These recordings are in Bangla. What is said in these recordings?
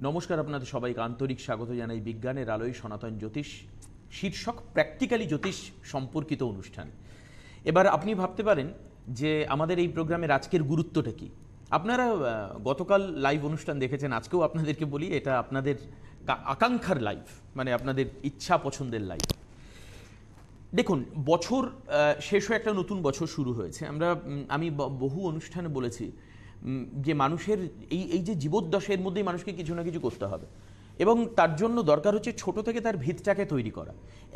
নমস্কার, আপনাদের সবাইকে আন্তরিক স্বাগত জানাই বিজ্ঞানের আলোয় সনাতন জ্যোতিষ শীর্ষক প্র্যাকটিক্যালি জ্যোতিষ সম্পর্কিত অনুষ্ঠান। এবার আপনি ভাবতে পারেন যে আমাদের এই প্রোগ্রামের আজকের গুরুত্বটা কি। আপনারা গতকাল লাইভ অনুষ্ঠান দেখেছেন, আজকেও আপনাদেরকে বলি এটা আপনাদের আকাঙ্ক্ষার লাইভ, মানে আপনাদের ইচ্ছা পছন্দের লাইভ। দেখুন, বছর শেষ হয়ে একটা নতুন বছর শুরু হয়েছে। আমি বহু অনুষ্ঠানে বলেছি যে মানুষের এই যে জীবদ্দশার মধ্যেই মানুষকে কিছু না কিছু করতে হবে, এবং তার জন্য দরকার হচ্ছে ছোট থেকে তার ভিতটাকে তৈরি করা,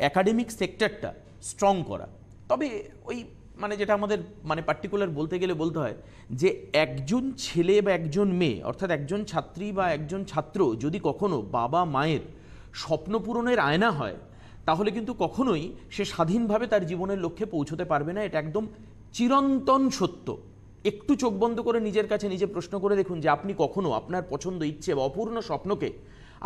একাডেমিক সেক্টরটা স্ট্রং করা। তবে ওই মানে যেটা আমাদের মানে পার্টিকুলার বলতে গেলে বলতে হয় যে একজন ছেলে বা একজন মেয়ে, অর্থাৎ একজন ছাত্রী বা একজন ছাত্র যদি কখনো বাবা মায়ের স্বপ্ন পূরণের আয়না হয়, তাহলে কিন্তু কখনোই সে স্বাধীনভাবে তার জীবনের লক্ষ্যে পৌঁছতে পারবে না। এটা একদম চিরন্তন সত্য। একটু চোখ বন্ধ করে নিজের কাছে নিজে প্রশ্ন করে দেখুন যে আপনি কখনো আপনার পছন্দ, ইচ্ছে বা অপূর্ণ স্বপ্নকে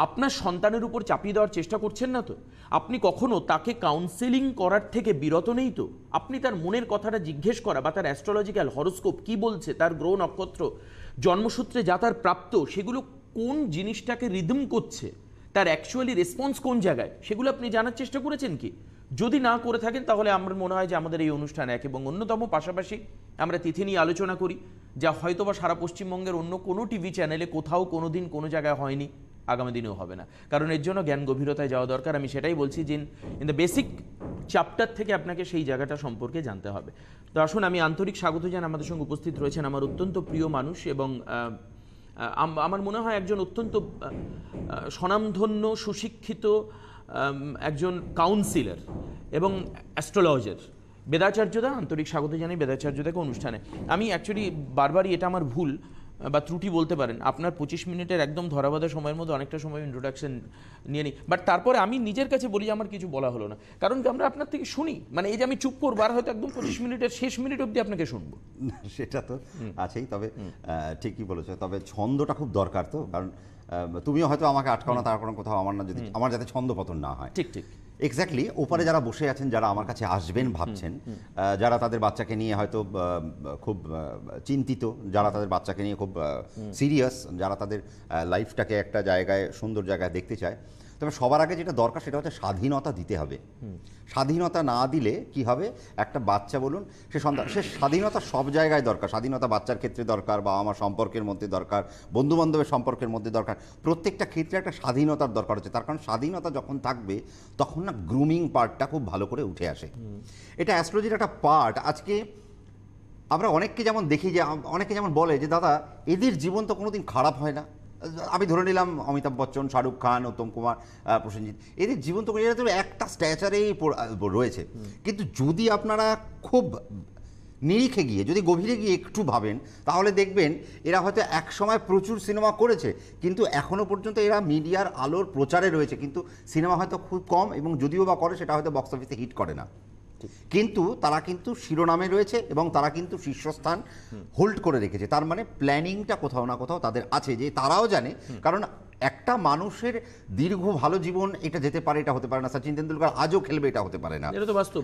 আপনার সন্তানের উপর চাপিয়ে দেওয়ার চেষ্টা করছেন না তো? আপনি কখনো তাকে কাউন্সেলিং করার থেকে বিরত নেই তো? আপনি তার মনের কথাটা জিজ্ঞেস করা বা তার অ্যাস্ট্রোলজিক্যাল হরোস্কোপ কি বলছে, তার গ্রহ নক্ষত্র জন্মসূত্রে যা তার প্রাপ্ত, সেগুলো কোন জিনিসটাকে রিদম করছে, তার অ্যাকচুয়ালি রেসপন্স কোন জায়গায়, সেগুলো আপনি জানার চেষ্টা করেছেন কি? যদি না করে থাকেন তাহলে আমার মনে হয় যে আমাদের এই অনুষ্ঠান এক এবং অন্যতম। পাশাপাশি আমরা তিথি নিয়ে আলোচনা করি, যা হয়তোবা সারা পশ্চিমবঙ্গের অন্য কোনো টিভি চ্যানেলে কোথাও কোনো দিন কোনো জায়গায় হয়নি, আগামী দিনেও হবে না। কারণ এর জন্য জ্ঞান গভীরতায় যাওয়া দরকার। আমি সেটাই বলছি যে ইন দ্য বেসিক চ্যাপ্টার থেকে আপনাকে সেই জায়গাটা সম্পর্কে জানতে হবে। তো আসুন, আমি আন্তরিক স্বাগত জানাই। আমাদের সঙ্গে উপস্থিত রয়েছেন আমার অত্যন্ত প্রিয় মানুষ এবং আমার মনে হয় একজন অত্যন্ত স্বনামধন্য সুশিক্ষিত একজন কাউন্সিলর এবং অ্যাস্ট্রোলজার, বেদাচার্যদা। আন্তরিক স্বাগত জানাই বেদাচার্যদাকে অনুষ্ঠানে। আমি অ্যাকচুয়ালি বারবারই, এটা আমার ভুল বা ত্রুটি বলতে পারেন, আপনার 25 মিনিটের একদম ধরাবাঁধা সময়ের মধ্যে অনেকটা সময় ইন্ট্রোডাকশন নিয়ে নিই, বাট তারপরে আমি নিজের কাছে বলি যে আমার কিছু বলা হলো না, কারণ কি আমরা আপনার থেকে শুনি, মানে এই যে আমি চুপ করবো আর হয়তো একদম 25 মিনিটের শেষ মিনিট অবধি আপনাকে শুনবো, সেটা তো আছেই। তবে ঠিকই বলেছো, তবে ছন্দটা খুব দরকার। তো কারণ তুমিও হয়তো আমাকে আটকাও না তার কোনো কোথাও আমার না, যদি আমার যাতে ছন্দ পতন না হয়। ঠিক ঠিক এক্স্যাক্টলি। ওপারে যারা বসে আছেন, যারা আমার কাছে আসবেন ভাবছেন, যারা তাদের বাচ্চাকে নিয়ে হয়তো খুব চিন্তিত, যারা তাদের বাচ্চাকে নিয়ে খুব সিরিয়াস, যারা তাদের লাইফটাকে একটা জায়গায়, সুন্দর জায়গায় দেখতে চায়, তবে সবার আগে যেটা দরকার সেটা হচ্ছে স্বাধীনতা দিতে হবে। স্বাধীনতা না দিলে কি হবে, একটা বাচ্চা বলুন, সে সন্তান, সে স্বাধীনতা সব জায়গায় দরকার। স্বাধীনতা বাচ্চার ক্ষেত্রে দরকার, বা আমার সম্পর্কের মধ্যে দরকার, বন্ধুবান্ধবের সম্পর্কের মধ্যে দরকার, প্রত্যেকটা ক্ষেত্রে একটা স্বাধীনতার দরকার হচ্ছে। তার কারণ স্বাধীনতা যখন থাকবে তখন না গ্রুমিং পার্টটা খুব ভালো করে উঠে আসে। এটা অ্যাস্ট্রোলজির একটা পার্ট। আজকে আমরা অনেককে যেমন দেখি যে অনেকে যেমন বলে যে দাদা এদের জীবন তো কোনোদিন খারাপ হয় না। আমি ধরে নিলাম অমিতাভ বচ্চন, শাহরুখ খান, উত্তম কুমার, প্রসেনজিৎ, এদের জীবন তো এরা তো একটা স্ট্যাচারেই রয়েছে। কিন্তু যদি আপনারা খুব নিরিখে গিয়ে, যদি গভীরে গিয়ে একটু ভাবেন, তাহলে দেখবেন এরা হয়তো এক সময় প্রচুর সিনেমা করেছে, কিন্তু এখনও পর্যন্ত এরা মিডিয়ার আলোর প্রচারে রয়েছে, কিন্তু সিনেমা হয়তো খুব কম, এবং যদিও বা করে সেটা হয়তো বক্স অফিসে হিট করে না। কিন্তু তারা কিন্তু শিরোনামে রয়েছে এবং তারা কিন্তু শীর্ষস্থান হোল্ড করে রেখেছে। তার মানে প্ল্যানিংটা কোথাও না কোথাও তাদের আছে, যে তারাও জানে। কারণ একটা মানুষের দীর্ঘ ভালো জীবন এটা যেতে পারে, এটা হতে পারে না। সচিন তেন্ডুলকার আজও খেলবে, এটা হতে পারে না। এটা তো বাস্তব।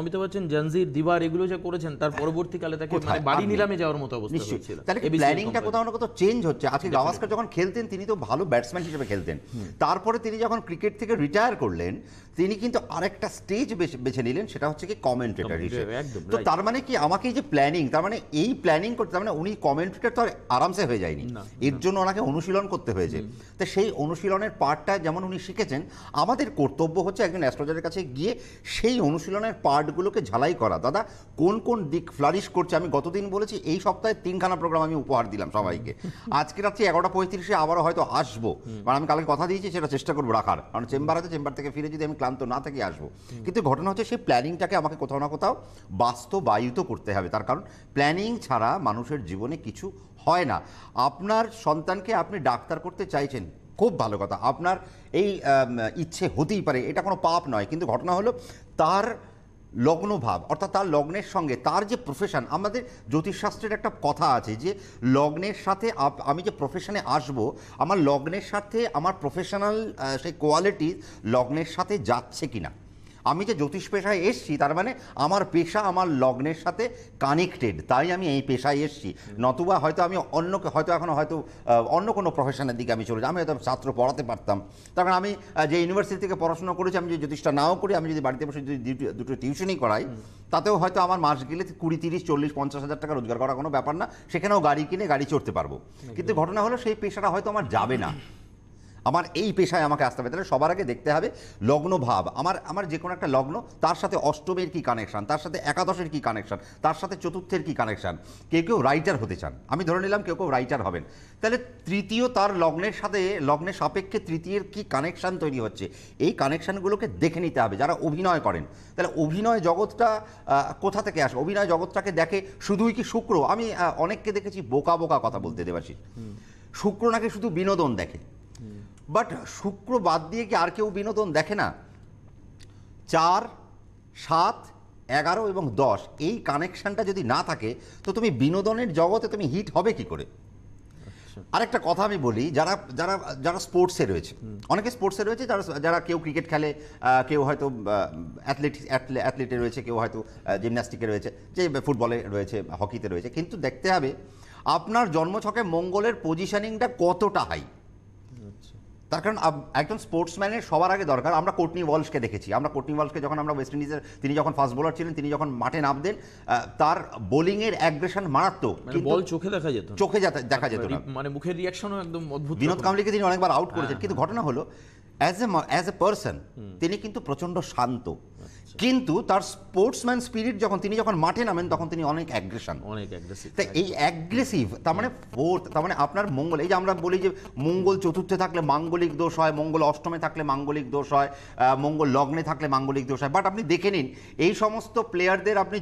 অমিতাভ বচ্চন জাঞ্জির, দিবার এগুলো যা করেছেন, তার পরবর্তীকালে তাকে মানে বাড়ি নিলামে যাওয়ার মতো অবস্থা হয়েছিল। তাহলে প্ল্যানিংটা কোথাও না কোথাও চেঞ্জ হচ্ছে। আজকে গাভাস্কর যখন খেলতেন তিনি তো ভালো ব্যাটসম্যান হিসেবে খেলতেন, তারপরে তিনি যখন ক্রিকেট থেকে রিটায়ার করলেন তিনি কিন্তু আরেকটা স্টেজ বেছে নিলেন, সেটা হচ্ছে কি কমেন্ট্রেটর হিসেবে। তো তার মানে কি, আমাকে এই যে প্ল্যানিং, তার মানে এই প্ল্যানিং করতে, তার মানে উনি কমেন্ট্রেটর তো আর আরামসে হয়ে যায়নি, এর জন্য ওনাকে অনুশীলন করতে হয়েছে। তো সেই অনুশীলনের পার্টটা যেমন উনি শিখেছেন, আমাদের কর্তব্য হচ্ছে একজন অ্যাস্ট্রোলজারের কাছে গিয়ে সেই অনুশীলনের পার্টগুলোকে ঝালাই করা। দাদা কোন কোন দিক ফ্লারিশ করছে, আমি গতদিন বলেছি এই সপ্তাহে 3খানা প্রোগ্রাম আমি উপহার দিলাম সবাইকে। আজকে রাত্রি 11:35-এ আবারও হয়তো আসবো, কারণ আমি কালকে কথা দিয়েছি সেটা চেষ্টা করবো রাখার, কারণ চেম্বার আছে, চেম্বার থেকে ফিরে যদি আমি ক্লান্ত না থাকি আসবো। কিন্তু ঘটনা হচ্ছে সেই প্ল্যানিংটাকে আমাকে কোথাও না কোথাও বাস্তবায়িত করতে হবে। তার কারণ প্ল্যানিং ছাড়া মানুষের জীবনে কিছু হয় না। আপনার সন্তানকে আপনি ডাক্তার করতে চাইছেন, খুব ভালো কথা, আপনার এই ইচ্ছে হতেই পারে, এটা কোনো পাপ নয়। কিন্তু ঘটনা হলো তার লগ্নভাব, অর্থাৎ তার লগ্নের সঙ্গে তার যে প্রফেশন, আমাদের জ্যোতিষশাস্ত্রের একটা কথা আছে যে লগ্নের সাথে আমি যে প্রফেশনে আসব, আমার লগ্নের সাথে আমার প্রফেশনাল সেই কোয়ালিটি লগ্নের সাথে যাচ্ছে কিনা। আমি যে জ্যোতিষ পেশায় এসছি তার মানে আমার পেশা আমার লগ্নের সাথে কানেক্টেড, তাই আমি এই পেশায় এসছি। নতুবা হয়তো আমি অন্য কোনো প্রফেশনের দিকে আমি চলে যাই, আমি হয়তো ছাত্র পড়াতে পারতাম। তার কারণ আমি যে ইউনিভার্সিটি থেকে পড়াশোনা করেছি, আমি যদি জ্যোতিষটা নাও করি, আমি যদি বাড়িতে বসে যদি দুটো টিউশনই করাই, তাতেও হয়তো আমার মাস গেলে 20, 30, 40, 50 হাজার টাকা রোজগার করা কোনো ব্যাপার না, সেখানেও গাড়ি কিনে গাড়ি চড়তে পারবো। কিন্তু ঘটনা হলো সেই পেশাটা হয়তো আমার যাবে না, আমার এই পেশায় আমাকে আসতে হবে। তাহলে সবার আগে দেখতে হবে লগ্ন ভাব, আমার যে কোনো একটা লগ্ন, তার সাথে অষ্টমের কি কানেকশান, তার সাথে একাদশের কি কানেকশান, তার সাথে চতুর্থের কি কানেকশান। কেউ রাইটার হতে চান, আমি ধরে নিলাম কেউ রাইটার হবেন, তাহলে তৃতীয় তার লগ্নের সাথে লগ্নের সাপেক্ষে তৃতীয়ের কি কানেকশান তৈরি হচ্ছে, এই কানেকশানগুলোকে দেখে নিতে হবে। যারা অভিনয় করেন, তাহলে অভিনয় জগৎটা কোথা থেকে আসে? অভিনয় জগৎটাকে দেখে শুধুই কি শুক্র? আমি অনেককে দেখেছি বোকা বোকা কথা বলতে, দেবাশিস, শুক্র নাকি শুধু বিনোদন দেখে, বাট শুক্র বাদ দিয়ে কি আর কেউ বিনোদন দেখে না? 4, 7, 11 এবং 10 এই কানেকশনটা যদি না থাকে, তো তুমি বিনোদনের জগতে তুমি হিট হবে কি করে? আরেকটা কথা আমি বলি, যারা যারা যারা স্পোর্টসে রয়েছে, অনেকে স্পোর্টসে রয়েছে, যারা কেউ ক্রিকেট খেলে, কেউ হয়তো অ্যাথলেটে রয়েছে, কেউ হয়তো জিমন্যাস্টিকে রয়েছে, যে ফুটবলে রয়েছে, হকিতে রয়েছে, কিন্তু দেখতে হবে আপনার জন্মছকে মঙ্গলের পজিশনিংটা কতটা হাই। তার কারণ একজন স্পোর্টসম্যানের সবার আগে দরকার, আমরা কোর্টনি ওয়ালশকে দেখেছি, যখন আমরা ওয়েস্ট ইন্ডিজের, তিনি যখন ফাস্ট বোলার ছিলেন, তিনি যখন মাঠে নামতেন, তার বোলিংয়ের অ্যাগ্রেশন মারাত্মক, কিন্তু বল চোখে দেখা যেত না, মানে মুখের রিঅ্যাকশনও একদম অদ্ভুত। বিনোদ কাম্বলিকে তিনি অনেকবার আউট করেছেন, কিন্তু ঘটনা হলো অ্যাজ এ পার্সন তিনি কিন্তু প্রচণ্ড শান্ত, কিন্তু তার স্পোর্টসম্যান স্পিরিট তিনি যখন মাঠে নামেন, তখন তিনি অনেক অ্যাগ্রেসিভ। তাই এই অ্যাগ্রেসিভ তার মানে ফোর্থ, তার মানে আপনার মঙ্গল, এই যে আমরা বলি যে মঙ্গল চতুর্থে থাকলে মাঙ্গলিক দোষ হয়, মঙ্গল অষ্টমে থাকলে মাঙ্গলিক দোষ হয়, মঙ্গল লগ্নে থাকলে মাঙ্গলিক দোষ হয়। বাট আপনি দেখে নিন এই সমস্ত প্লেয়ারদের আপনি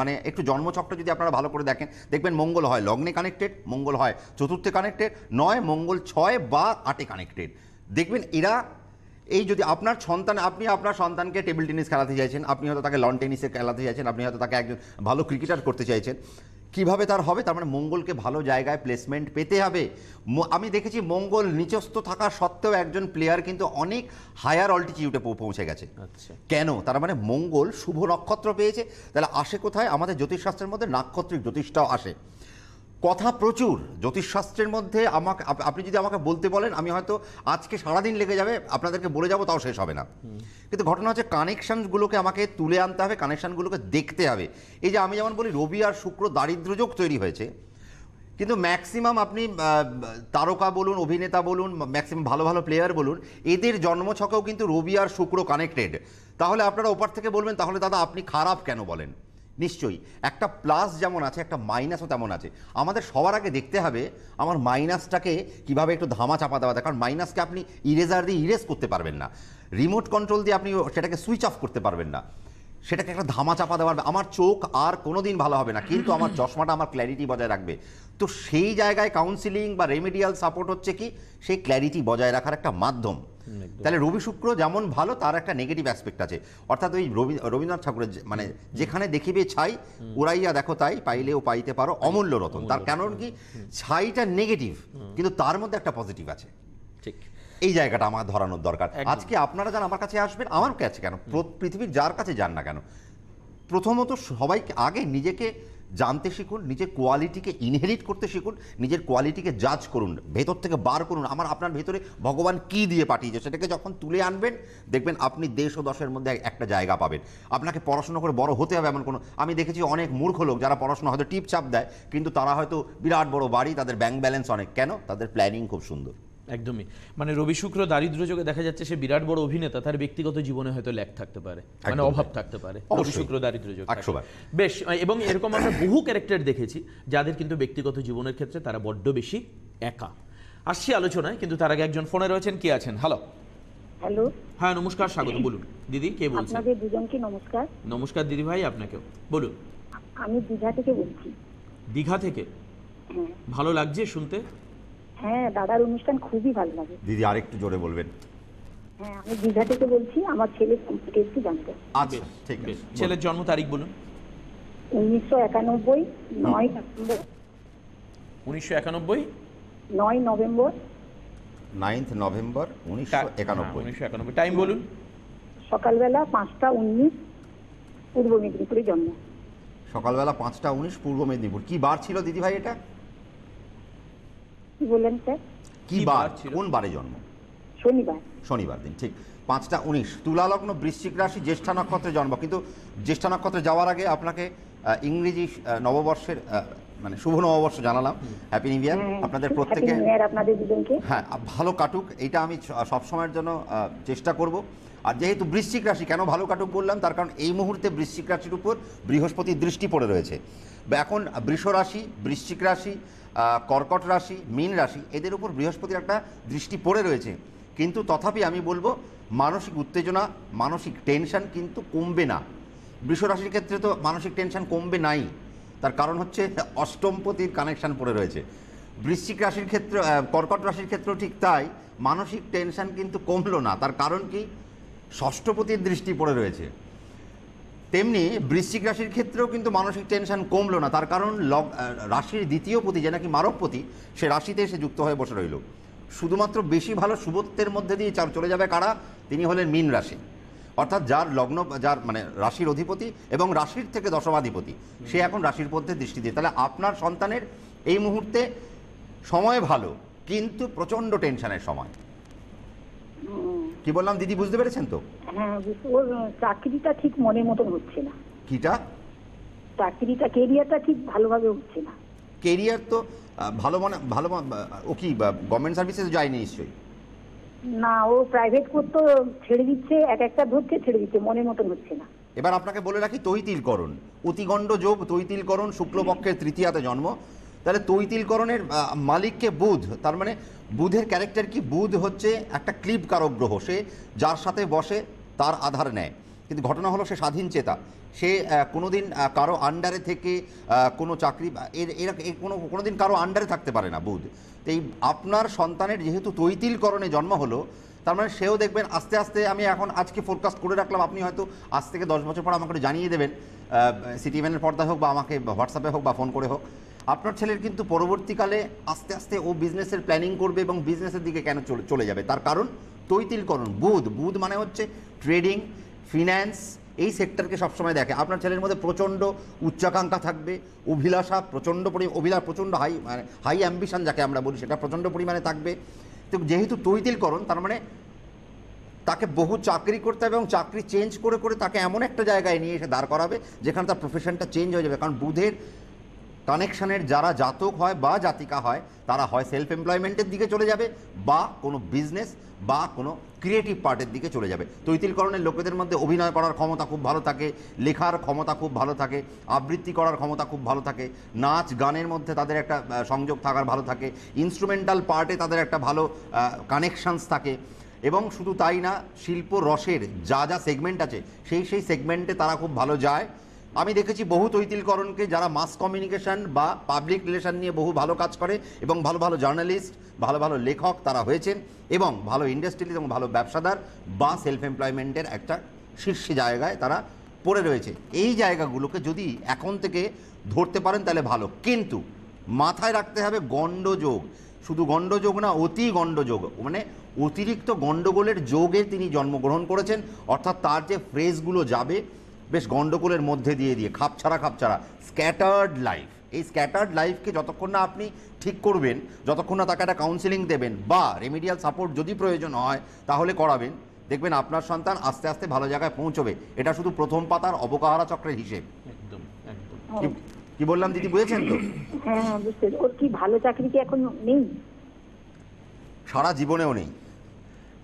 মানে একটু জন্মছকটা যদি আপনারা ভালো করে দেখবেন, মঙ্গল হয় লগ্নে কানেক্টেড, মঙ্গল হয় চতুর্থে কানেক্টেড, নয় মঙ্গল 6 বা 8-এ কানেক্টেড। দেখবেন এরা, এই যদি আপনি আপনার সন্তানকে টেবিল টেনিস খেলাতে চাইছেন, আপনি হয়তো তাকে লন টেনিসে খেলাতে চাইছেন, আপনি হয়তো তাকে একজন ভালো ক্রিকেটার করতে চাইছেন, কিভাবে তার হবে? তার মানে মঙ্গলকে ভালো জায়গায় প্লেসমেন্ট পেতে হবে। আমি দেখেছি মঙ্গল নিচস্থ থাকা সত্ত্বেও একজন প্লেয়ার কিন্তু অনেক হায়ার অল্টিটিউডে পৌঁছে গেছে। কেন? তার মানে মঙ্গল শুভ নক্ষত্র পেয়েছে। তাহলে আসে কোথায়? আমাদের জ্যোতিষশাস্ত্রের মধ্যে নাক্ষত্রিক জ্যোতিষটাও আসে। কথা প্রচুর জ্যোতিষশাস্ত্রের মধ্যে। আপনি যদি আমাকে বলতে বলেন, আমি হয়তো আজকে সারাদিন লেগে যাবে, আপনাদেরকে বলে যাবো, তাও শেষ হবে না। কিন্তু ঘটনা হচ্ছে কানেকশানগুলোকে আমাকে তুলে আনতে হবে, কানেকশানগুলোকে দেখতে হবে। এই যে আমি যেমন বলি রবি আর শুক্র দারিদ্র্যযোগ তৈরি হয়েছে, কিন্তু ম্যাক্সিমাম আপনি তারকা বলুন, অভিনেতা বলুন, ম্যাক্সিমাম ভালো ভালো প্লেয়ার বলুন, এদের জন্মছকেও কিন্তু রবি আর শুক্র কানেক্টেড। তাহলে আপনারা ওপার থেকে বলবেন, তাহলে দাদা আপনি খারাপ কেন বলেন? নিশ্চয়ই একটা প্লাস যেমন আছে, একটা মাইনাসও তেমন আছে। আমাদের সবার আগে দেখতে হবে আমার মাইনাসটাকে কিভাবে একটু ধামা চাপা দেওয়া যায়। কারণ মাইনাসকে আপনি ইরেজার দিয়ে ইরেজ করতে পারবেন না, রিমোট কন্ট্রোল দিয়ে আপনি সেটাকে সুইচ অফ করতে পারবেন না, সেটাকে একটা ধামা চাপা দেওয়ার। আমার চোখ আর কোনোদিন ভালো হবে না, কিন্তু আমার চশমাটা আমার ক্ল্যারিটি বজায় রাখবে। তো সেই জায়গায় কাউন্সিলিং বা রেমেডিয়াল সাপোর্ট হচ্ছে কি, সেই ক্ল্যারিটি বজায় রাখার একটা মাধ্যম। তাহলে রবি শুক্র যেমন ভালো, তার একটা নেগেটিভ অ্যাসপেক্ট আছে। অর্থাৎ ওই রবীন্দ্রনাথ ঠাকুরের মানে যেখানে দেখিবে ছাই উড়াইয়া দেখো তাই, পাইলেও পাইতে পারো অমূল্য রতন। তার কারণ কি, ছাইটা নেগেটিভ, কিন্তু তার মধ্যে একটা পজিটিভ আছে। ঠিক এই জায়গাটা আমার ধরানোর দরকার। আজকে আপনারা যারা আমার কাছে আসবেন, আমার কাছে কেন, পৃথিবীর যার কাছে যান না কেন, প্রথমত সবাইকে আগে নিজেকে জানতে শিখুন, নিজের কোয়ালিটিকে ইনহেরিট করতে শিখুন, নিজের কোয়ালিটিকে জাজ করুন, ভেতর থেকে বার করুন আপনার ভেতরে ভগবান কি দিয়ে পাঠিয়েছে, সেটাকে যখন তুলে আনবেন, দেখবেন আপনি দেশ ও দশের মধ্যে একটা জায়গা পাবেন। আপনাকে পড়াশোনা করে বড় হতে হবে এমন কোনো, আমি দেখেছি অনেক মূর্খ লোক যারা পড়াশোনা হয়তো টিপচাপ দেয়, কিন্তু তারা হয়তো বিরাট বড় বাড়ি, তাদের ব্যাংক ব্যালেন্স অনেক। কেন? তাদের প্ল্যানিং খুব সুন্দর। একদমই, মানে রবি শুক্র দারিদ্র্য যোগে দেখা যাচ্ছে সে বিরাট বড় অভিনেতা, তার ব্যক্তিগত জীবনে হয়তো ল্যাক থাকতে পারে, মানে অভাব থাকতে পারে, রবি শুক্র দারিদ্র্য যোগ। বেশ, এবং এরকম আমরা বহু ক্যারেক্টার দেখেছি যাদের কিন্তু ব্যক্তিগত জীবনের ক্ষেত্রে তারা বড্ড বেশি একা। আসছি আলোচনায়, কিন্তু তার আগে একজন ফোনে রয়েছেন। কে আছেন? হ্যালো। হ্যালো, হ্যাঁ নমস্কার, স্বাগত। বলুন দিদি, কে বলছেন? আপনাদের দুজনকে নমস্কার। নমস্কার দিদি ভাই, আপনাকেও বলুন। আমি দীঘা থেকে বলছি। দীঘা থেকে? ভালো লাগছে শুনতে। হ্যাঁ, দাদার অনুষ্ঠান খুবই ভালো লাগে। দিদি আরেকটু জোরে বলবেন। হ্যাঁ, আমি দীঘা থেকে বলছি, আমার ছেলে সম্পর্কে একটু জানতে। আচ্ছা, ঠিক আছে। ছেলের জন্ম তারিখ বলুন। 1991 9 নভেম্বর। 1991 9 নভেম্বর। 9 নভেম্বর 1991। 1991। টাইম বলুন। সকালবেলা 5:19 পূর্ব মেদিনীপুরে জন্ম। সকালবেলা 5:19 পূর্ব মেদিনীপুর। কি বার ছিল দিদি ভাই এটা? কি বললেন স্যার? কি কি বার বার ছিল? কোন বারে জন্ম? শনিবার। শনিবার দিন, ঠিক। 5:19 তুলা লগ্ন, বৃশ্চিক রাশি, জ্যেষ্ঠা নক্ষত্রে জন্ম। কিন্তু জ্যেষ্ঠা নক্ষত্রে যাওয়ার আগে আপনাকে ইংরেজি নববর্ষের মানে শুভ নববর্ষ জানালাম। হ্যাপি নিউ ইয়ার আপনাদের প্রত্যেকে। হ্যাপি নিউ ইয়ার আপনাদের দুজনকে। হ্যাঁ, ভালো কাটুক, এটা আমি সবসময়ের জন্য চেষ্টা করব। আর যেহেতু বৃশ্চিক রাশি কেন ভালো কাটুক বললাম, তার কারণ এই মুহূর্তে বৃশ্চিক রাশির উপর বৃহস্পতির দৃষ্টি পড়ে রয়েছে। এখন বৃষ রাশি, বৃশ্চিক রাশি, কর্কট রাশি, মীন রাশি, এদের উপর বৃহস্পতির একটা দৃষ্টি পড়ে রয়েছে। কিন্তু তথাপি আমি বলবো মানসিক উত্তেজনা, মানসিক টেনশন কিন্তু কমবে না। বৃষ রাশির ক্ষেত্রে তো মানসিক টেনশন কমবে নাই, তার কারণ হচ্ছে অষ্টমপতির কানেকশন পড়ে রয়েছে। বৃশ্চিক রাশির ক্ষেত্রে, কর্কট রাশির ক্ষেত্রেও ঠিক তাই, মানসিক টেনশন কিন্তু কমলো না। তার কারণ কি? ষষ্ঠপতির দৃষ্টি পড়ে রয়েছে। তেমনি বৃশ্চিক রাশির ক্ষেত্রেও কিন্তু মানসিক টেনশন কমলো না, তার কারণ রাশির দ্বিতীয় পতি, যে নাকি মারকপতি, সে রাশিতে এসে যুক্ত হয়ে বসে রইল। শুধুমাত্র বেশি ভালো শুভত্বের মধ্যে দিয়ে চলে যাবে কারা? তিনি হলেন মীন রাশি। অর্থাৎ যার লগ্ন, যার মানে রাশির অধিপতি এবং রাশির থেকে দশমাধিপতি, সে এখন রাশির মধ্যে দৃষ্টি দিয়ে। তাহলে আপনার সন্তানের এই মুহূর্তে সময় ভালো, কিন্তু প্রচণ্ড টেনশনের সময়। কি বললাম দিদি, বুঝতে পেরেছেন তো? হ্যাঁ, ওর চাকরিটা ঠিক মনের মতন হচ্ছে না। কিটা? চাকরিটা, কেরিয়ারটা ঠিক ভালোভাবে হচ্ছে না। কেরিয়ার তো ভালো ও কি গভর্নমেন্ট সার্ভিসে যায়নি নিশ্চয়ই? না, ও প্রাইভেট করতো, ছেড়ে দিচ্ছে, একটা ধরছে ছেড়ে দিচ্ছে, মনের মতন হচ্ছে না। এবার আপনাকে বলে রাখি, তৈতিলকরণ, অতিগণ্ড যোগ, তৈতিলকরণ, শুক্লপক্ষের তৃতীয়াতে জন্ম। তাহলে তৈতিলকরণের মালিককে বুধ, তার মানে বুধের ক্যারেক্টার কি? বুধ হচ্ছে একটা ক্লিব কারক গ্রহ, সে যার সাথে বসে তার আধার নেয়। কিন্তু ঘটনা হলো সে স্বাধীন চেতা, সে কোনোদিন কারো আন্ডারে থেকে কোনো চাকরি কোনোদিন কারো আন্ডারে থাকতে পারে না বুধ। তো এই আপনার সন্তানের যেহেতু তৈতিলকরণে জন্ম হলো, তার মানে সেও দেখবেন আস্তে আস্তে, আমি এখন আজকে ফোরকাস্ট করে রাখলাম, আপনি হয়তো আজ থেকে 10 বছর পর আমাকে জানিয়ে দেবেন, সিটিভেনের পর্দায় হোক বা আমাকে হোয়াটসঅ্যাপে হোক বা ফোন করে হোক, আপনার ছেলের কিন্তু পরবর্তীকালে আস্তে আস্তে ও বিজনেসের প্ল্যানিং করবে এবং বিজনেসের দিকে কেন চলে যাবে, তার কারণ তৈতিলকরণ। বুধ মানে হচ্ছে ট্রেডিং, ফিন্যান্স, এই সেক্টরকে সবসময় দেখে। আপনার ছেলের মধ্যে প্রচণ্ড উচ্চাকাঙ্ক্ষা থাকবে, অভিলাষা প্রচণ্ড প্রচণ্ড হাই অ্যাম্বিশন যাকে আমরা বলি, সেটা প্রচণ্ড পরিমাণে থাকবে। তো যেহেতু তৈতিলকরণ, তার মানে তাকে বহু চাকরি করতে হবে এবং চাকরি চেঞ্জ করে করে তাকে এমন একটা জায়গায় নিয়ে এসে দাঁড় করাবে যেখানে তার প্রফেশনটা চেঞ্জ হয়ে যাবে। কারণ বুধের কানেকশনের যারা জাতক হয় বা জাতিকা হয়, তারা হয় সেলফ এমপ্লয়মেন্টের দিকে চলে যাবে বা কোনো বিজনেস বা কোনো ক্রিয়েটিভ পার্টের দিকে চলে যাবে। তৈতিলকরণের লোকেদের মধ্যে অভিনয় করার ক্ষমতা খুব ভালো থাকে, লেখার ক্ষমতা খুব ভালো থাকে, আবৃত্তি করার ক্ষমতা খুব ভালো থাকে, নাচ গানের মধ্যে তাদের একটা সংযোগ থাকার ভালো থাকে, ইনস্ট্রুমেন্টাল পার্টে তাদের একটা ভালো কানেকশানস থাকে। এবং শুধু তাই না, শিল্প রসের যা সেগমেন্ট আছে সেই সেগমেন্টে তারা খুব ভালো যায়। আমি দেখেছি বহু তৈতিলকরণকে যারা মাস কমিউনিকেশন বা পাবলিক রিলেশন নিয়ে বহু ভালো কাজ করে এবং ভালো ভালো জার্নালিস্ট, ভালো ভালো লেখক তারা হয়েছেন এবং ভালো ইন্ডাস্ট্রিয়ালিস্ট এবং ভালো ব্যবসাদার বা সেলফ এমপ্লয়মেন্টের একটা শীর্ষ জায়গায় তারা পড়ে রয়েছে। এই জায়গাগুলোকে যদি এখন থেকে ধরতে পারেন তাহলে ভালো, কিন্তু মাথায় রাখতে হবে গণ্ডযোগ। শুধু গণ্ডযোগ না, অতি গণ্ডযোগ, মানে অতিরিক্ত গণ্ডগোলের যোগে তিনি জন্মগ্রহণ করেছেন। অর্থাৎ তার যে ফ্রেজগুলো যাবে বেশ গণ্ডগোলের মধ্যে দিয়ে খাপছাড়া স্ক্যাটার্ড লাইফ। এই স্ক্যাটার্ড লাইফকে যতক্ষণ না আপনি ঠিক করবেন, যতক্ষণ না তাকে একটা কাউন্সিলিং দেবেন বা রেমিডিয়াল সাপোর্ট যদি প্রয়োজন হয় তাহলে করাবেন, দেখবেন আপনার সন্তান আস্তে আস্তে ভালো জায়গায় পৌঁছবে। এটা শুধু প্রথম পাতার অবকাহারা চক্রের হিসেব। একদম একদম। কি বললাম দিদি, বুঝেছেন তো? হ্যাঁ, বুঝতে। ওর কি ভালো চাকরি কি এখন নেই? সারা জীবনেও নেই।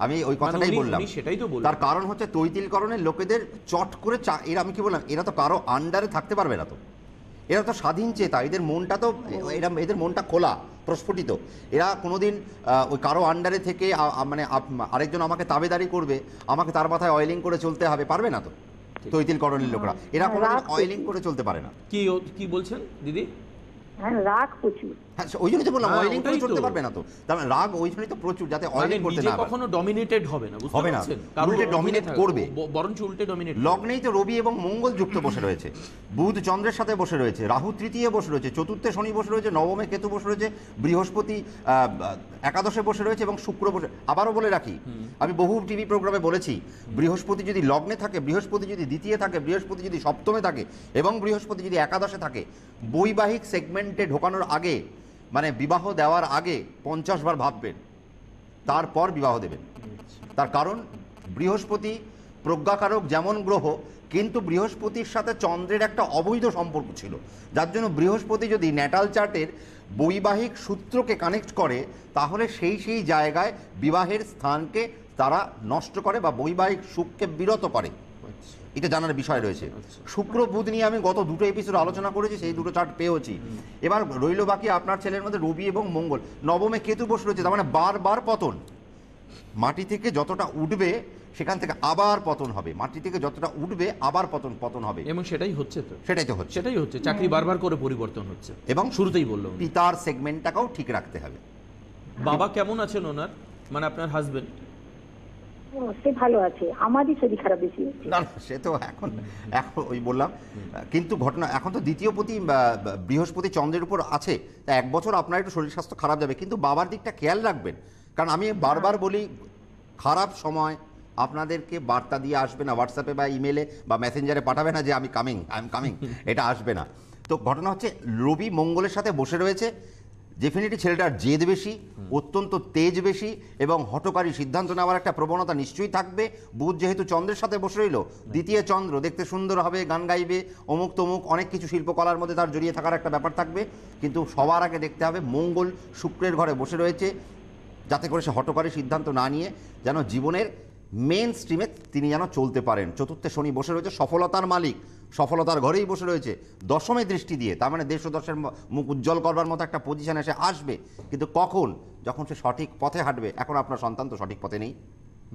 আমি ওই কথাটাই বললাম। সেটাই তো বললাম। তার কারণ হচ্ছে তৈতিলকরণের লোকেদের চট করে এরা, আমি কি বললাম, এরা তো কারো আন্ডারে থাকতে পারবে না। তো এরা তো স্বাধীন চেতা, এদের মনটা তো এদের মনটা খোলা, প্রস্ফুটিত। এরা কোনোদিন ওই কারো আন্ডারে থেকে মানে আরেকজন আমাকে তাবেদারি করবে, আমাকে তার মাথায় অয়েলিং করে চলতে হবে, পারবে না তো তৈতিলকরণের লোকরা। এরা কোনোদিন অয়েলিং করে চলতে পারে না। কি বলছেন দিদি? হ্যাঁ, রাগ প্রচুর। হ্যাঁ, ওই জন্যই তো বললাম হ্যাঁ, অয়েলিং করে ওটাই তো। চলতে পারবে না তো, তার মানে রাগ ওই জন্যই তো প্রচুর, যাতে মানে অয়েলিং করতে নিজে না পারে। কখনো ডমিনেটেড হবে না, বুঝতে হবে না, পারছেন? উল্টে dominate করবে। বরঞ্চ উল্টে ডমিনেট। লগ্নেই তো রবি এবং মঙ্গল যুক্ত বসে রয়েছে, বুধ চন্দ্রের সাথে বসে রয়েছে, রাহু তৃতীয় বসে রয়েছে, চতুর্থে শনি বসে রয়েছে, নবমে কেতু বসে রয়েছে, বৃহস্পতি একাদশে বসে রয়েছে এবং শুক্র বসে। আবারও বলে রাখি, আমি বহু টিভি প্রোগ্রামে বলেছি, বৃহস্পতি যদি লগ্নে থাকে, বৃহস্পতি যদি দ্বিতীয় থাকে, বৃহস্পতি যদি সপ্তমে থাকে এবং বৃহস্পতি যদি একাদশে থাকে, বৈবাহিক সেগমেন্টে ঢোকানোর আগে, মানে বিবাহ দেওয়ার আগে 50 বার ভাববেন, তারপর বিবাহ দেবেন। তার কারণ বৃহস্পতি প্রজ্ঞাকারক যেমন গ্রহ, কিন্তু বৃহস্পতির সাথে চন্দ্রের একটা অবৈধ সম্পর্ক ছিল, যার জন্য বৃহস্পতি যদি ন্যাটাল চার্টের বৈবাহিক সূত্রকে কানেক্ট করে, তাহলে সেই জায়গায় বিবাহের স্থানকে তারা নষ্ট করে বা বৈবাহিক সুখকে বিরত করে। এটা জানার বিষয় রয়েছে। শুক্র বুধ নিয়ে আমি গত দুটো এপিসোড আলোচনা করেছি, সেই দুটো চার্ট পেয়েছি। এবার রইল বাকি আপনার ছেলের মধ্যে রবি এবং মঙ্গল, নবমে কেতু বসে রয়েছে, তার মানে বারবার পতন। মাটি থেকে যতটা উঠবে সেখান থেকে আবার পতন হবে, মাটি থেকে যতটা উঠবে আবার পতন হবে, এবং সেটাই হচ্ছে তো, সেটাই তো হচ্ছে। সেটাই হচ্ছে, চাকরি বারবার করে পরিবর্তন হচ্ছে। এবং শুরুতেই বললাম, পিতার সেগমেন্টটাকেও ঠিক রাখতে হবে। বাবা কেমন আছেন ওনার, মানে আপনার হাজবেন্ড? ও, সে ভালো আছে, আমারই শরীর খারাপ বেশি হচ্ছে। না না, সে তো এখন ওই বললাম, কিন্তু ঘটনা এখন তো দ্বিতীয়পতি বৃহস্পতি চন্দ্রের উপর আছে, তা 1 বছর আপনার একটু শরীর স্বাস্থ্য খারাপ যাবে, কিন্তু বাবার দিকটা খেয়াল রাখবেন। কারণ আমি বারবার বলি, খারাপ সময় আপনাদেরকে বার্তা দিয়ে আসবে না, হোয়াটসঅ্যাপে বা ইমেলে বা মেসেঞ্জারে পাঠাবে না যে আই এম কামিং, এটা আসবে না। তো ঘটনা হচ্ছে, রবি মঙ্গলের সাথে বসে রয়েছে, ডেফিনেটলি ছেলেটার জেদ বেশি, অত্যন্ত তেজ বেশি এবং হঠকারী সিদ্ধান্ত নেওয়ার একটা প্রবণতা নিশ্চয়ই থাকবে। বুধ যেহেতু চন্দ্রের সাথে বসে রইল, দ্বিতীয় চন্দ্র দেখতে সুন্দর হবে, গান গাইবে, অমুক তমুক অনেক কিছু শিল্পকলার মধ্যে তার জড়িয়ে থাকার একটা ব্যাপার থাকবে। কিন্তু সবার আগে দেখতে হবে মঙ্গল শুক্রের ঘরে বসে রয়েছে, যাতে করে সে হঠকারী সিদ্ধান্ত না নিয়ে যেন জীবনের মেন স্ট্রিমে তিনি যেন চলতে পারেন। চতুর্থে শনি বসে রয়েছে, সফলতার মালিক, সফলতার ঘরেই বসে রয়েছে, দশমে দৃষ্টি দিয়ে, তার মানে দেশ ও দশের মুখ উজ্জ্বল করবার মতো একটা পজিশনে সে আসবে। কিন্তু কখন? যখন সে সঠিক পথে হাঁটবে। এখন আপনার সন্তান তো সঠিক পথে নেই।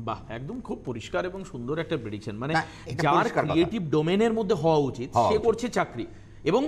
বাহ, একদম খুব পরিষ্কার এবং সুন্দর একটা প্রেডিকশন। মানে না, এটা যার পরিষ্কার কথা। ক্রিয়েটিভ ডোমেনের মধ্যে হওয়া উচিত সে উচিত। করছে চাকরি, এবং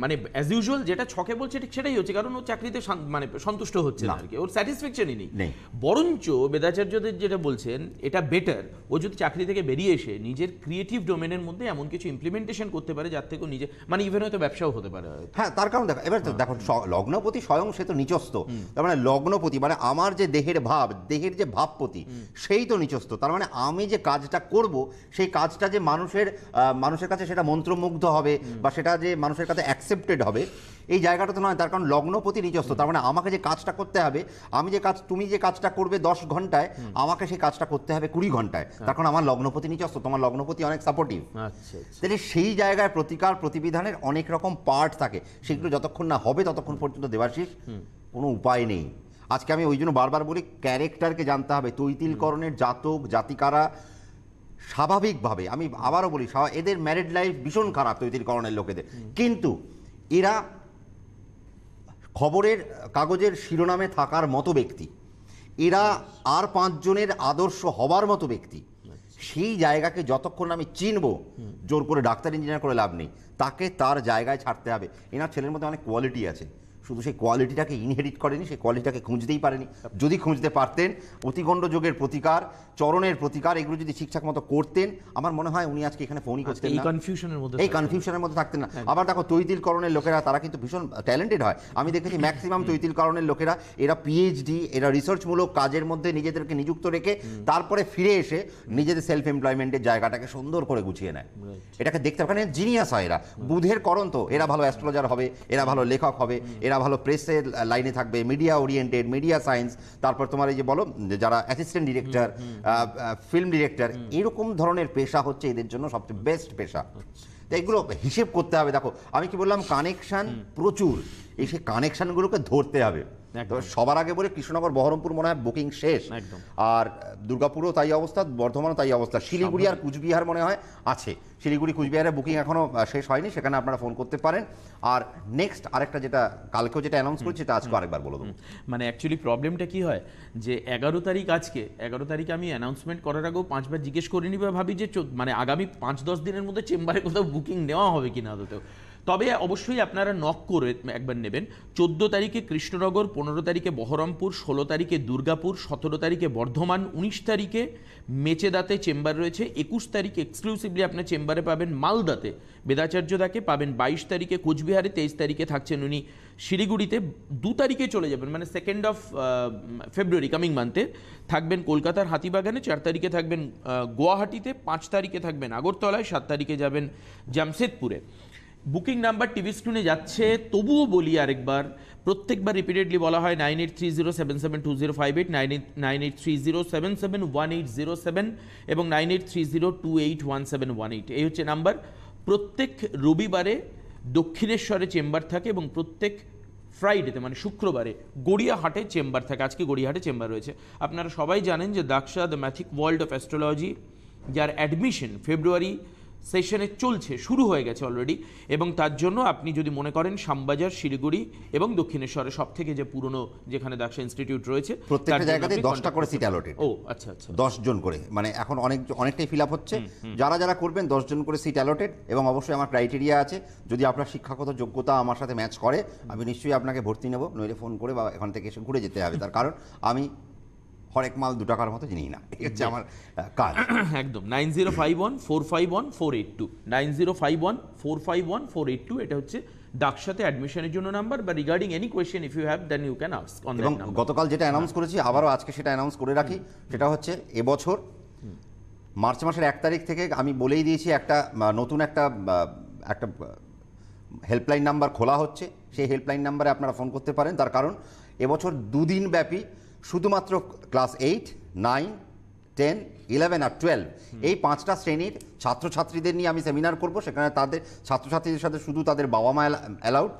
মানে অ্যাজ ইউজুয়াল যেটা ছকে বলছে ঠিক সেটাই হচ্ছে, কারণ ও চাকরিতে মানে সন্তুষ্ট হচ্ছে না না। আর কি, ওর স্যাটিসফ্যাকশনই নেই। নেই। বরঞ্চ বেদাচার্যদের যেটা বলছেন এটা বেটার, ও যদি চাকরি থেকে বেরিয়ে এসে নিজের ক্রিয়েটিভ ডোমেনের মধ্যে এমন কিছু ইমপ্লিমেন্টেশন করতে পারে যার থেকে নিজে, মানে ইভেন হয়তো ব্যবসাও হতে পারে হয়তো। হ্যাঁ, তার কারণ দেখো, এবার তো দেখো, লগ্নপতি স্বয়ং সে তো নিচস্থ, তার মানে লগ্নপতি মানে আমার যে দেহের ভাব, দেহের যে ভাবপতি, সেই তো নিচস্থ। তার মানে আমি যে কাজটা করব, সেই কাজটা যে মানুষের কাছে সেটা মন্ত্রমুগ্ধ হবে বা সেটা যে মানুষের কাছে অ্যাকসেপ্টেড হবে, এই জায়গাটা তো নয়। তার কারণ লগ্নপতি নিচস্থ, তার মানে আমাকে যে কাজটা করতে হবে, তুমি যে কাজটা করবে 10 ঘন্টায়, আমাকে সেই কাজটা করতে হবে 20 ঘন্টায়। তার কারণ আমার লগ্নপতি নিচস্থ, তোমার লগ্নপতি অনেক সাপোর্টিভ। আচ্ছা, তাহলে সেই জায়গায় প্রতিকার প্রতিবিধানের অনেক রকম পার্ট থাকে, সেগুলো যতক্ষণ না হবে ততক্ষণ পর্যন্ত দেবাশিস কোনো উপায় নেই। আজকে আমি ওই জন্য বারবার বলি, ক্যারেক্টারকে জানতে হবে। তৈতিলকরণের জাতক জাতিকারা স্বাভাবিকভাবে, আমি আবারও বলি, এদের ম্যারিড লাইফ ভীষণ খারাপ তৈতিলকরণের লোকেদের, কিন্তু এরা খবরের কাগজের শিরোনামে থাকার মতো ব্যক্তি, এরা আর 5 জনের আদর্শ হবার মতো ব্যক্তি। সেই জায়গাকে যতক্ষণ আমি চিনব, জোর করে ডাক্তার ইঞ্জিনিয়ার করে লাভ নেই, তাকে তার জায়গায় ছাড়তে হবে। এনার ছেলের মধ্যে অনেক কোয়ালিটি আছে, শুধু সেই কোয়ালিটিটাকে ইনহেরিট করেনি, সেই কোয়ালিটিটাকে খুঁজতেই পারেনি। যদি খুঁজতে পারতেন, অতিগণ্ড যোগের প্রতিকার, চরণের প্রতিকার, এগুলো যদি ঠিকঠাক মতো করতেন, আমার মনে হয় উনি আজকে এখানে ফোনই করতেন এই না, কনফিউশনের মধ্যে এই কনফিউশনের মধ্যে থাকতেন না। আবার দেখো, তৈতিলকরণের লোকেরা তারা কিন্তু ভীষণ ট্যালেন্টেড হয়। আমি দেখেছি ম্যাক্সিমাম তৈতিলকরণের লোকেরা, এরা পিএইচডি, এরা রিসার্চমূলক কাজের মধ্যে নিজেদেরকে নিযুক্ত রেখে তারপরে ফিরে এসে নিজেদের সেলফ এমপ্লয়মেন্টের জায়গাটাকে সুন্দর করে গুছিয়ে নেয়। এটাকে দেখতে হবে, জিনিয়াস হয় এরা। বুধের করণ তো, এরা ভালো অ্যাস্ট্রোলজার হবে, এরা ভালো লেখক হবে, এরা ভালো প্রেসের লাইনে থাকবে, মিডিয়া ওরিয়েন্টেড, মিডিয়া সায়েন্স, তারপর তোমার এই যে বলো যারা অ্যাসিস্ট্যান্ট ডিরেক্টর, ফিল্ম ডিরেক্টর, এরকম ধরনের পেশা হচ্ছে এদের জন্য সবচেয়ে বেস্ট পেশা। তো এগুলো হিসেব করতে হবে। দেখো, আমি কি বললাম, কানেকশন প্রচুর, এই সেই কানেকশনগুলোকে ধরতে হবে। তবে সবার আগে বলে কৃষ্ণনগর বহরমপুর মনে হয় বুকিং শেষ, আর দুর্গাপুরও তাই অবস্থা, বর্ধমানও তাই অবস্থা, শিলিগুড়ি আর কুচবিহার মনে হয় আছে। শিলিগুড়ি কুচবিহারের বুকিং এখনো শেষ হয়নি, সেখানে আপনারা ফোন করতে পারেন। আর নেক্সট আরেকটা যেটা কালকেও যেটা অ্যানাউন্স করছি, সেটা আজকে আরেকবার বলে দেবো। মানে অ্যাকচুয়ালি প্রবলেমটা কি হয় যে 11 তারিখ, আজকে 11 তারিখে আমি অ্যানাউন্সমেন্ট করার আগেও 5 বার জিজ্ঞেস করিনি, বা ভাবি যে মানে আগামী 5-10 দিনের মধ্যে চেম্বারে কোথাও বুকিং নেওয়া হবে কিনা আদতেও। তবে অবশ্যই আপনারা নক করে একবার নেবেন। 14 তারিখে কৃষ্ণনগর, 15 তারিখে বহরমপুর, 16 তারিখে দুর্গাপুর, 17 তারিখে বর্ধমান, 19 তারিখে মেচেদাতে চেম্বার রয়েছে, 21 তারিখে এক্সক্লুসিভলি আপনার চেম্বারে পাবেন মালদাতে বেদাচার্য দাকে পাবেন, 22 তারিখে কোচবিহারে, 23 তারিখে থাকছেন উনি শিলিগুড়িতে, 2 তারিখে চলে যাবেন মানে 2nd অফ ফেব্রুয়ারি কামিং মান্থে থাকবেন কলকাতার হাতিবাগানে, 4 তারিখে থাকবেন গুয়াহাটিতে, 5 তারিখে থাকবেন আগরতলায়, 7 তারিখে যাবেন জামশেদপুরে। বুকিং নাম্বার টিভি স্ক্রিনে যাচ্ছে, তবুও বলি আরেকবার, প্রত্যেকবার রিপিটেডলি বলা হয় 9830772058, 9830771807 এবং 9830281718, এই হচ্ছে নাম্বার। প্রত্যেক রবিবারে দক্ষিণেশ্বরে চেম্বার থাকে এবং প্রত্যেক ফ্রাইডেতে মানে শুক্রবারে গড়িয়াহাটে চেম্বার থাকে। আজকে গড়িয়াহাটে চেম্বার রয়েছে। আপনারা সবাই জানেন যে দাক্ষা দ্য ম্যাথিক ওয়ার্ল্ড অফ অ্যাস্ট্রোলজি, যার অ্যাডমিশন ফেব্রুয়ারি সেশনে চলছে, শুরু হয়ে গেছে অলরেডি, এবং তার জন্য আপনি যদি মনে করেন শ্যামবাজার, শিলিগুড়ি এবং দক্ষিণেশ্বরে সব থেকে যে পুরনো যেখানে দাক্ষা ইনস্টিটিউট রয়েছে প্রত্যেকটা জায়গাতে 10টা করে সিট অ্যালটেড। ও আচ্ছা আচ্ছা, 10 জন করে, মানে এখন অনেকটাই ফিল আপ হচ্ছে। যারা যারা করবেন 10 জন করে সিট অ্যালটেড, এবং অবশ্যই আমার ক্রাইটেরিয়া আছে, যদি আপনার শিক্ষাগত যোগ্যতা আমার সাথে ম্যাচ করে আমি নিশ্চয়ই আপনাকে ভর্তি নেব, নইলে ফোন করে বা এখান থেকে এসে ঘুরে যেতে হবে। তার কারণ আমি হরেক মাল 2 টাকার মতো চিনি না, এই হচ্ছে আমার কাজ। একদম 9051451482, 9051451482, এটা হচ্ছে দাক্ষাতে অ্যাডমিশনের জন্য নাম্বার। বা regarding any question if you have then you can ask on that এবং নাম্বার। গতকাল যেটা অ্যানাউন্স করেছি আবারও আজকে সেটা অ্যানাউন্স করে রাখি, সেটা হচ্ছে এবছর মার্চ মাসের 1 তারিখ থেকে আমি বলেই দিয়েছি একটা নতুন একটা হেল্পলাইন নাম্বার খোলা হচ্ছে। সেই হেল্পলাইন নাম্বারে আপনারা ফোন করতে পারেন। তার কারণ এবছর 2 দিন ব্যাপী শুধুমাত্র ক্লাস 8, 9, 10, 11 আর 12 এই 5টা শ্রেণীর ছাত্রছাত্রীদের নিয়ে আমি সেমিনার করব। সেখানে তাদের ছাত্রছাত্রীদের সাথে শুধু তাদের বাবা মা অ্যালাউড।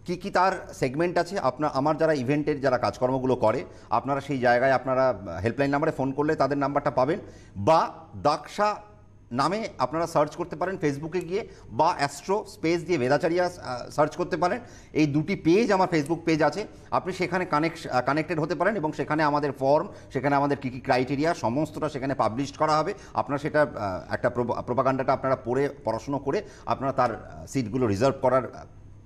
কি তার সেগমেন্ট আছে, আমার যারা ইভেন্টের যারা কাজকর্মগুলো করে, আপনারা সেই জায়গায় আপনারা হেল্পলাইন নাম্বারে ফোন করলে তাদের নাম্বারটা পাবেন, বা দাক্ষা নামে আপনারা সার্চ করতে পারেন ফেসবুকে গিয়ে, বা অ্যাস্ট্রো স্পেস দিয়ে বেদাচারিয়া সার্চ করতে পারেন। এই 2টি পেজ আমার ফেসবুক পেজ আছে, আপনি সেখানে কানেক্টেড হতে পারেন, এবং সেখানে আমাদের ফর্ম, সেখানে আমাদের কী কী ক্রাইটেরিয়া সমস্তটা সেখানে পাবলিশ করা হবে। আপনারা সেটা একটা প্রোপাগান্ডাটা আপনারা পড়াশুনো করে আপনারা তার সিটগুলো রিজার্ভ করার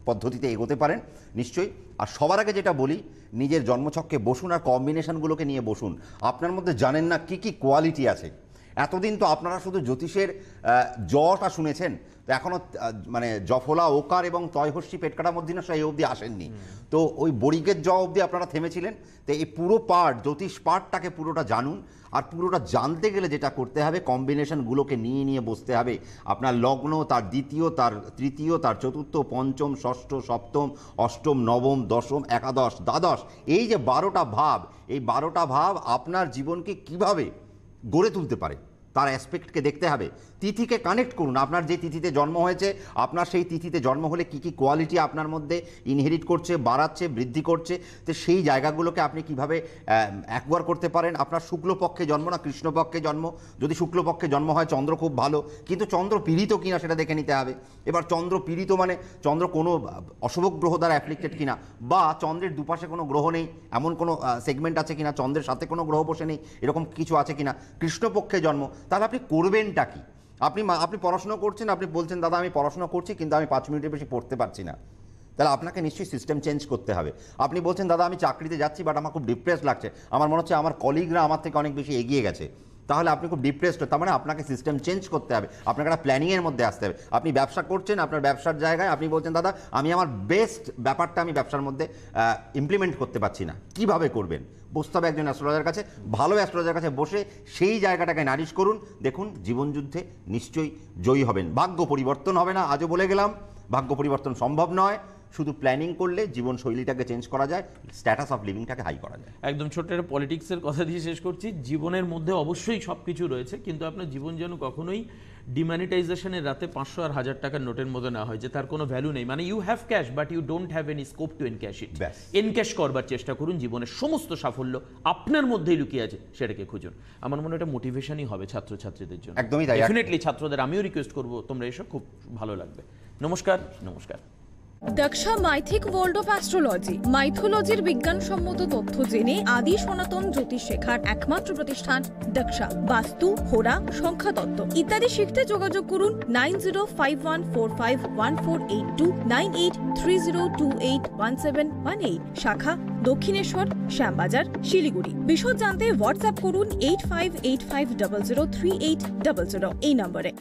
পদ্ধতিতে এগোতে পারেন নিশ্চয়ই। আর সবার আগে যেটা বলি, নিজের জন্মছককে বসুন আর কম্বিনেশনগুলোকে নিয়ে বসুন। আপনার মধ্যে জানেন না কী কী কোয়ালিটি আছে। এতদিন তো আপনারা শুধু জ্যোতিষের জটা শুনেছেন, তো এখনও মানে জফলা, ওকার এবং তয়হস্যি পেটকাটার মধ্যে এই অবধি আসেননি। তো ওই বড়িকের জ অবধি আপনারা থেমেছিলেন। তো এই পুরো পার্ট, জ্যোতিষ পার্টটাকে পুরোটা জানুন। আর পুরোটা জানতে গেলে যেটা করতে হবে, কম্বিনেশনগুলোকে নিয়ে বসতে হবে। আপনার লগ্ন, তার দ্বিতীয়, তার তৃতীয়, তার চতুর্থ, পঞ্চম, ষষ্ঠ, সপ্তম, অষ্টম, নবম, দশম, একাদশ, দ্বাদশ, এই যে 12টা ভাব, এই 12টা ভাব আপনার জীবনকে কিভাবে গড়ে তুলতে পারে তার অ্যাসপেক্টকে দেখতে হবে। তিথিকে কানেক্ট করুন। আপনার যে তিথিতে জন্ম হয়েছে, আপনার সেই তিথিতে জন্ম হলে কী কী কোয়ালিটি আপনার মধ্যে ইনহেরিট করছে, বাড়াচ্ছে, বৃদ্ধি করছে, তো সেই জায়গাগুলোকে আপনি কিভাবে অ্যাকোয়ার করতে পারেন। আপনার শুক্লপক্ষে জন্ম না কৃষ্ণপক্ষে জন্ম, যদি শুক্লপক্ষে জন্ম হয় চন্দ্র খুব ভালো, কিন্তু চন্দ্র পীড়িত কিনা সেটা দেখে নিতে হবে। এবার চন্দ্র পীড়িত মানে চন্দ্র কোনো অশুভ গ্রহ দ্বারা অ্যাফ্লিক্টেড কিনা, বা চন্দ্রের দুপাশে কোনো গ্রহ নেই এমন কোনো সেগমেন্ট আছে কিনা, চন্দ্রের সাথে কোনো গ্রহ বসে নেই এরকম কিছু আছে কিনা, কৃষ্ণপক্ষে জন্ম, তাহলে আপনি করবেনটা কি? আপনি পড়াশোনা করছেন, আপনি বলছেন দাদা আমি পড়াশোনা করছি কিন্তু আমি 5 মিনিটের বেশি পড়তে পারছি না, তাহলে আপনাকে নিশ্চয়ই সিস্টেম চেঞ্জ করতে হবে। আপনি বলছেন দাদা আমি চাকরিতে যাচ্ছি বাট আমার খুব ডিপ্রেস লাগছে, আমার মনে হচ্ছে আমার কলিগরা আমার থেকে অনেক বেশি এগিয়ে গেছে, তাহলে আপনি খুব ডিপ্রেসড, তার মানে আপনাকে সিস্টেম চেঞ্জ করতে হবে, আপনাকে একটা প্ল্যানিংয়ের মধ্যে আসতে হবে। আপনি ব্যবসা করছেন, আপনার ব্যবসার জায়গায় আপনি বলছেন দাদা আমি আমার বেস্ট ব্যাপারটা আমি ব্যবসার মধ্যে ইমপ্লিমেন্ট করতে পারছি না, কিভাবে করবেন? বসতে হবে একজন অ্যাস্ট্রোলজার কাছে, ভালো অ্যাস্ট্রোলজার কাছে বসে সেই জায়গাটাকে নারিশ করুন। দেখুন জীবনযুদ্ধে নিশ্চয়ই জয়ী হবেন। ভাগ্য পরিবর্তন হবে না, আজও বলে গেলাম, ভাগ্য পরিবর্তন সম্ভব নয়, শুধু প্ল্যানিং করলে জীবনশৈলীটাকে চেঞ্জ করা যায়, স্ট্যাটাস অফ লিভিংটাকে হাই করা যায়। একদম ছোট্ট একটা পলিটিক্সের কথা দিয়ে শেষ করছি। জীবনের মধ্যে অবশ্যই সব কিছু রয়েছে, কিন্তু আপনার জীবন যেন কখনোই ডিমানিটাইজেশনের রাতে 500 আর 1000 টাকার নোটের মধ্যে না হয় যে তার কোনো ভ্যালু নেই। মানে you have cash but you don't have any scope to encash it. Encash করবার চেষ্টা করুন। জীবনের সমস্ত সাফল্য আপনার মধ্যেই লুকিয়ে আছে, সেটাকে খুঁজুন। আমার মনে হয় এটা মোটিভেশনই হবে ছাত্রছাত্রীদের জন্য। একদমই তাই। ডেফিনেটলি ছাত্রদের আমিও রিকোয়েস্ট করবো তোমরা এসো, খুব ভালো লাগবে। নমস্কার। নমস্কার। দক্ষা মাইথিক ওয়ার্ল্ড অফ অ্যাস্ট্রোলজি, মাইথোলজির বিজ্ঞানসম্মত তথ্য জেনে আদি সনাতন জ্যোতিষ শেখার একমাত্র প্রতিষ্ঠান দক্ষা। বাস্তু, হোরা, সংখ্যাতত্ত্ব ইত্যাদি শিখতে যোগাযোগ করুন 9051451482, 9830281718, শাখা দক্ষিণেশ্বর, শ্যামবাজার, শিলিগুড়ি। বিশদ জানতে হোয়াটসঅ্যাপ করুন 8585003800 এই নম্বরে।